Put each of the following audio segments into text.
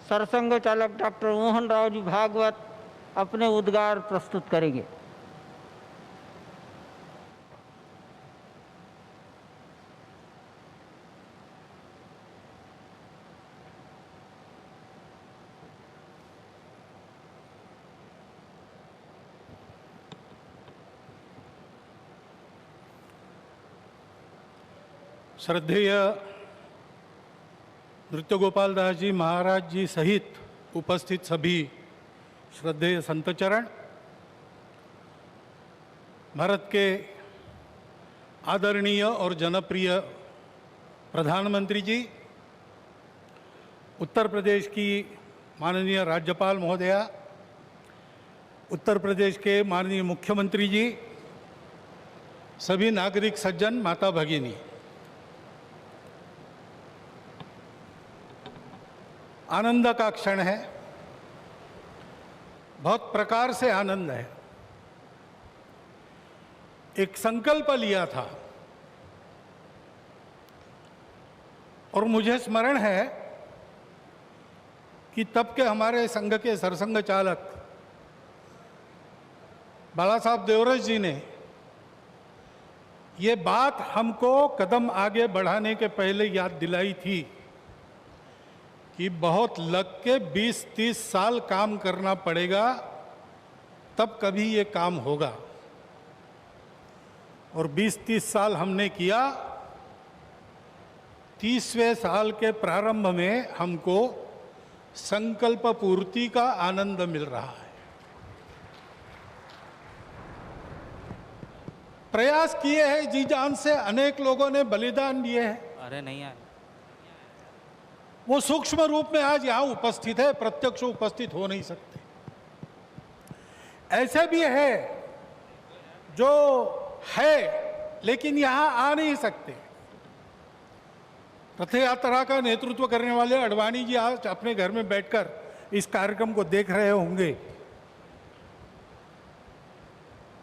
सरसंघ चालक डॉक्टर मोहन राव जी भागवत अपने उद्गार प्रस्तुत करेंगे। श्रद्धेय नृत्य गोपाल दास जी महाराज जी सहित उपस्थित सभी श्रद्धेय संतचरण, भारत के आदरणीय और जनप्रिय प्रधानमंत्री जी, उत्तर प्रदेश की माननीय राज्यपाल महोदया, उत्तर प्रदेश के माननीय मुख्यमंत्री जी, सभी नागरिक सज्जन, माता भगिनी, आनंद का क्षण है। बहुत प्रकार से आनंद है। एक संकल्प लिया था और मुझे स्मरण है कि तब के हमारे संघ के सरसंघ चालक बाला साहब देवरस जी ने ये बात हमको कदम आगे बढ़ाने के पहले याद दिलाई थी कि बहुत लग के 20-30 साल काम करना पड़ेगा, तब कभी ये काम होगा। और 20-30 साल हमने किया। 30वें साल के प्रारंभ में हमको संकल्प पूर्ति का आनंद मिल रहा है। प्रयास किए हैं जी जान से, अनेक लोगों ने बलिदान दिए हैं। अरे नहीं आए, वो सूक्ष्म रूप में आज यहां उपस्थित है, प्रत्यक्ष उपस्थित हो नहीं सकते। ऐसे भी है जो है लेकिन यहां आ नहीं सकते। रथ यात्रा का नेतृत्व करने वाले अडवाणी जी आज अपने घर में बैठकर इस कार्यक्रम को देख रहे होंगे।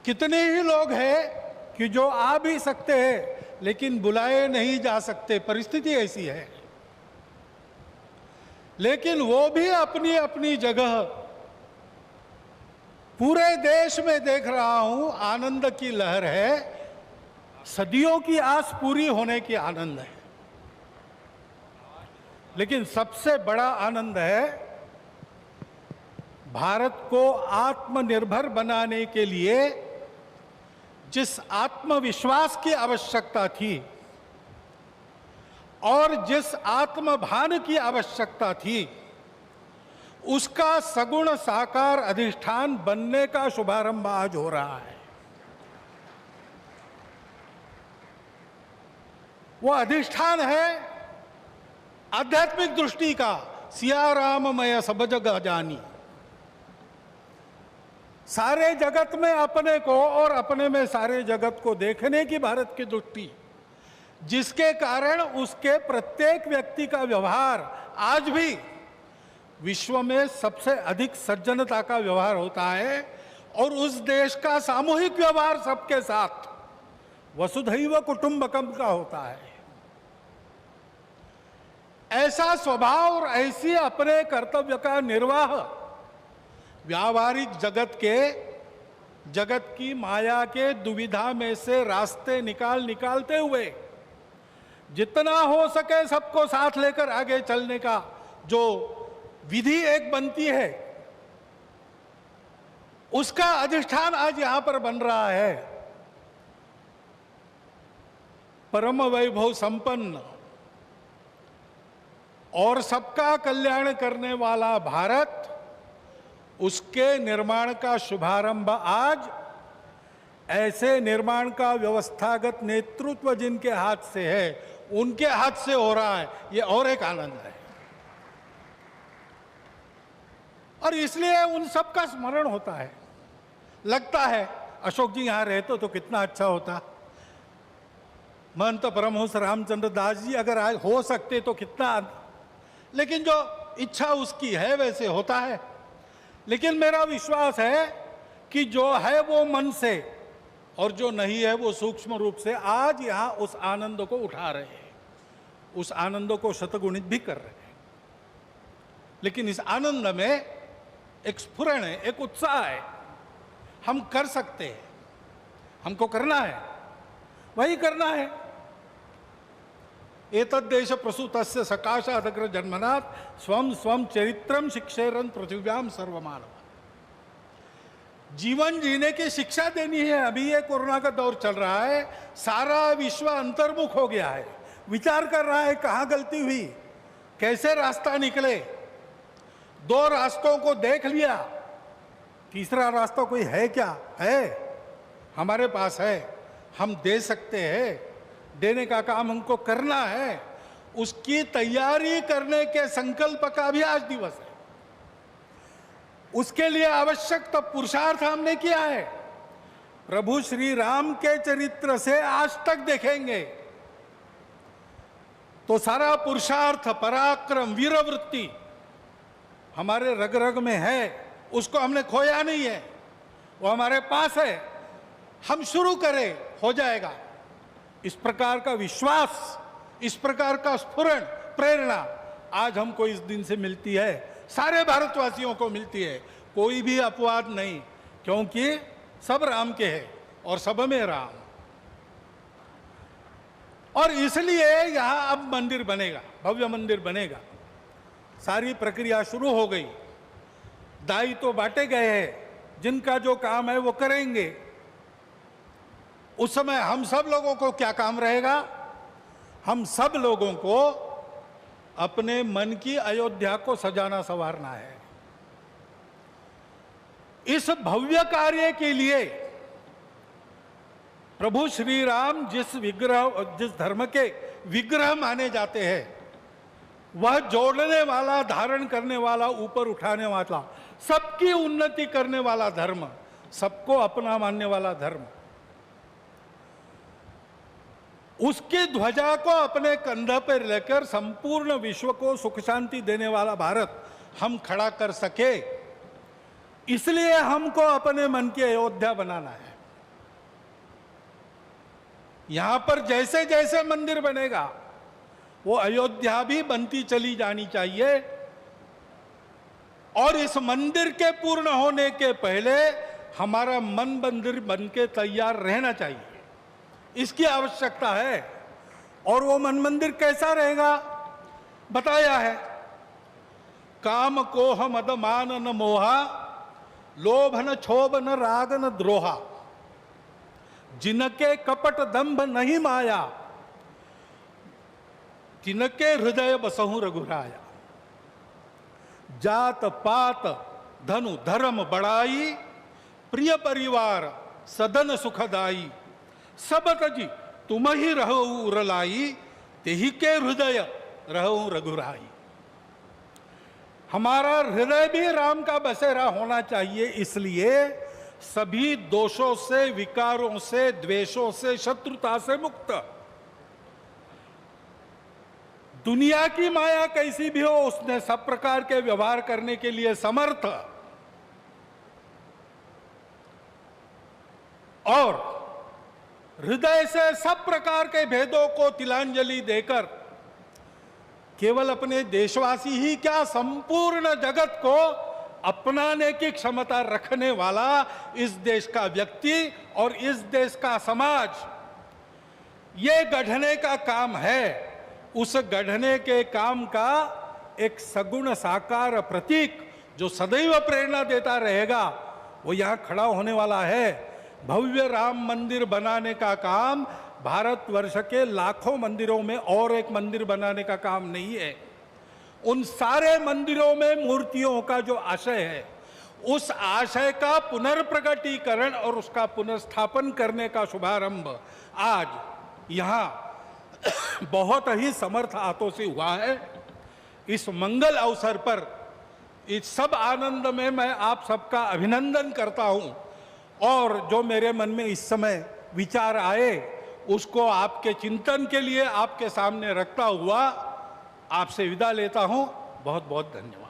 कितने ही लोग हैं कि जो आ भी सकते हैं लेकिन बुलाए नहीं जा सकते, परिस्थिति ऐसी है। लेकिन वो भी अपनी अपनी जगह, पूरे देश में देख रहा हूं आनंद की लहर है। सदियों की आस पूरी होने की आनंद है। लेकिन सबसे बड़ा आनंद है भारत को आत्मनिर्भर बनाने के लिए जिस आत्मविश्वास की आवश्यकता थी और जिस आत्मभान की आवश्यकता थी, उसका सगुण साकार अधिष्ठान बनने का शुभारंभ आज हो रहा है। वो अधिष्ठान है आध्यात्मिक दृष्टि का। सिया राम मय सब जग जानी। सारे जगत में अपने को और अपने में सारे जगत को देखने की भारत की दृष्टि, जिसके कारण उसके प्रत्येक व्यक्ति का व्यवहार आज भी विश्व में सबसे अधिक सज्जनता का व्यवहार होता है। और उस देश का सामूहिक व्यवहार सबके साथ वसुधैव कुटुंबकम का होता है। ऐसा स्वभाव और ऐसी अपने कर्तव्य का निर्वाह व्यावहारिक जगत की माया के दुविधा में से रास्ते निकालते हुए जितना हो सके सबको साथ लेकर आगे चलने का जो विधि एक बनती है, उसका अधिष्ठान आज यहां पर बन रहा है। परम वैभव संपन्न और सबका कल्याण करने वाला भारत, उसके निर्माण का शुभारंभ आज ऐसे निर्माण का व्यवस्थागत नेतृत्व जिनके हाथ से है, उनके हाथ से हो रहा है। ये और एक आनंद है। और इसलिए उन सब का स्मरण होता है। लगता है अशोक जी यहां रहते तो कितना अच्छा होता, महंत परमहंस रामचंद्र दास जी अगर आज हो सकते तो कितना। लेकिन जो इच्छा उसकी है वैसे होता है। लेकिन मेरा विश्वास है कि जो है वो मन से और जो नहीं है वो सूक्ष्म रूप से आज यहां उस आनंद को उठा रहे हैं, उस आनंद को शतगुणित भी कर रहे हैं। लेकिन इस आनंद में एक स्फुरण है, एक उत्साह है। हम कर सकते हैं, हमको करना है, वही करना है। एतद्देश प्रसूतस्य सकाशादग्र जन्मनात् स्वम स्वम चरित्रम शिक्षेरन पृथिव्याम सर्वमानव। जीवन जीने की शिक्षा देनी है। अभी ये कोरोना का दौर चल रहा है, सारा विश्व अंतर्मुख हो गया है, विचार कर रहा है कहाँ गलती हुई, कैसे रास्ता निकले। दो रास्तों को देख लिया, तीसरा रास्ता कोई है क्या? है, हमारे पास है, हम दे सकते हैं, देने का काम हमको करना है। उसकी तैयारी करने के संकल्प का भी आज दिवस है। उसके लिए आवश्यक तब पुरुषार्थ हमने किया है। प्रभु श्री राम के चरित्र से आज तक देखेंगे तो सारा पुरुषार्थ, पराक्रम, वीरवृत्ति हमारे रग रग में है। उसको हमने खोया नहीं है, वो हमारे पास है। हम शुरू करें, हो जाएगा। इस प्रकार का विश्वास, इस प्रकार का स्फुरण, प्रेरणा आज हमको इस दिन से मिलती है, सारे भारतवासियों को मिलती है। कोई भी अपवाद नहीं, क्योंकि सब राम के हैं और सब में राम। और इसलिए यहां अब मंदिर बनेगा, भव्य मंदिर बनेगा। सारी प्रक्रिया शुरू हो गई, दायित्व तो बांटे गए हैं, जिनका जो काम है वो करेंगे। उस समय हम सब लोगों को क्या काम रहेगा? हम सब लोगों को अपने मन की अयोध्या को सजाना संवारना है। इस भव्य कार्य के लिए प्रभु श्री राम जिस धर्म के विग्रह माने जाते हैं, वह जोड़ने वाला, धारण करने वाला, ऊपर उठाने वाला, सबकी उन्नति करने वाला धर्म, सबको अपना मानने वाला धर्म, उसकी ध्वजा को अपने कंधे पर लेकर संपूर्ण विश्व को सुख शांति देने वाला भारत हम खड़ा कर सके, इसलिए हमको अपने मन की अयोध्या बनाना है। यहां पर जैसे जैसे मंदिर बनेगा वो अयोध्या भी बनती चली जानी चाहिए। और इस मंदिर के पूर्ण होने के पहले हमारा मन मंदिर बन के तैयार रहना चाहिए, इसकी आवश्यकता है। और वो मन मंदिर कैसा रहेगा बताया है। काम कोह मद मान न मोहा, लोभ न क्षोभ न राग न द्रोहा, जिनके कपट दंभ नहीं माया, तिनके हृदय बसहु रघुराया। जात पात धनु धर्म बड़ाई, प्रिय परिवार सदन सुखदाई, सब तजी तुम ही रहो उरलाई, तेही के हृदय रहो रघुराई। हमारा हृदय भी राम का बसेरा होना चाहिए। इसलिए सभी दोषों से, विकारों से, द्वेषों से, शत्रुता से मुक्त। दुनिया की माया कैसी भी हो, उसने सब प्रकार के व्यवहार करने के लिए समर्थ। और हृदय से सब प्रकार के भेदों को तिलांजलि देकर केवल अपने देशवासी ही क्या, संपूर्ण जगत को अपनाने की क्षमता रखने वाला इस देश का व्यक्ति और इस देश का समाज, ये गढ़ने का काम है। उस गढ़ने के काम का एक सगुण साकार प्रतीक जो सदैव प्रेरणा देता रहेगा, वो यहाँ खड़ा होने वाला है। भव्य राम मंदिर बनाने का काम भारतवर्ष के लाखों मंदिरों में और एक मंदिर बनाने का काम नहीं है। उन सारे मंदिरों में मूर्तियों का जो आशय है, उस आशय का पुनर्प्रगटीकरण और उसका पुनर्स्थापन करने का शुभारंभ आज यहाँ बहुत ही समर्थ हाथों से हुआ है। इस मंगल अवसर पर इस सब आनंद में मैं आप सबका अभिनंदन करता हूं। और जो मेरे मन में इस समय विचार आए, उसको आपके चिंतन के लिए आपके सामने रखता हुआ आपसे विदा लेता हूं। बहुत बहुत धन्यवाद।